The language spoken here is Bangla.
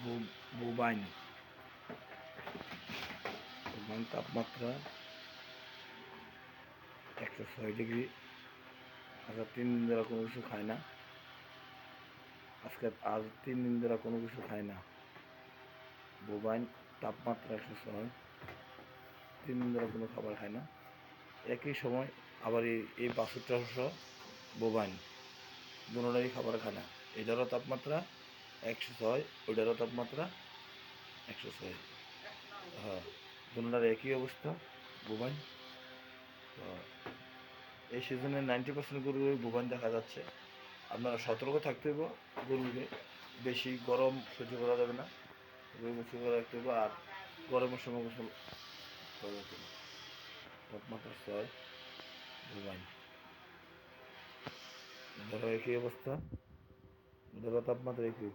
বোবাইন বোবাইন তাপমাত্রা 106 ডিগ্রি। আচ্ছা 3 দিন ধরে কোনো কিছু খায় না। আজ 3 দিন ধরে কোনো কিছু খায় না। বোবাইন তাপমাত্রা 106, 3 দিন ধরে কোনো খাবার খায় না। একই সময় আবার এই বাছুরটা সহ বোবাইন দুটোটাই খাবার খায় না। এটারও তাপমাত্রা 106, ওইটারও তাপমাত্রা 106। হ্যাঁ, দুটোটার একই অবস্থা বোবাইন। তো এই সিজনে 90% গরুরই বোবাইন দেখা যাচ্ছে। আপনারা সতর্ক থাকতে হবে। গরুকে বেশি গরম সহ্য করা যাবে না, গরু গোসল করে রাখতে হবে। আর গরমের সময় গোসল করা যেতে হবে। তাপমাত্রা 6 বোবাইন, ধরো একই অবস্থা, ধরো তাপমাত্রা একই।